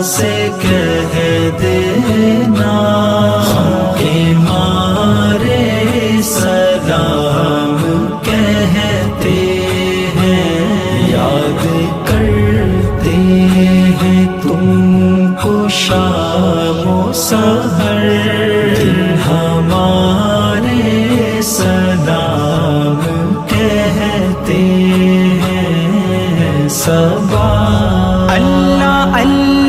سے کہہ دینا کے مارے سلام کہتے ہیں، یاد کرتے ہیں تم کو شام و سحر، ہمارے سلام کہتے ہیں صبا۔ اللہ اللہ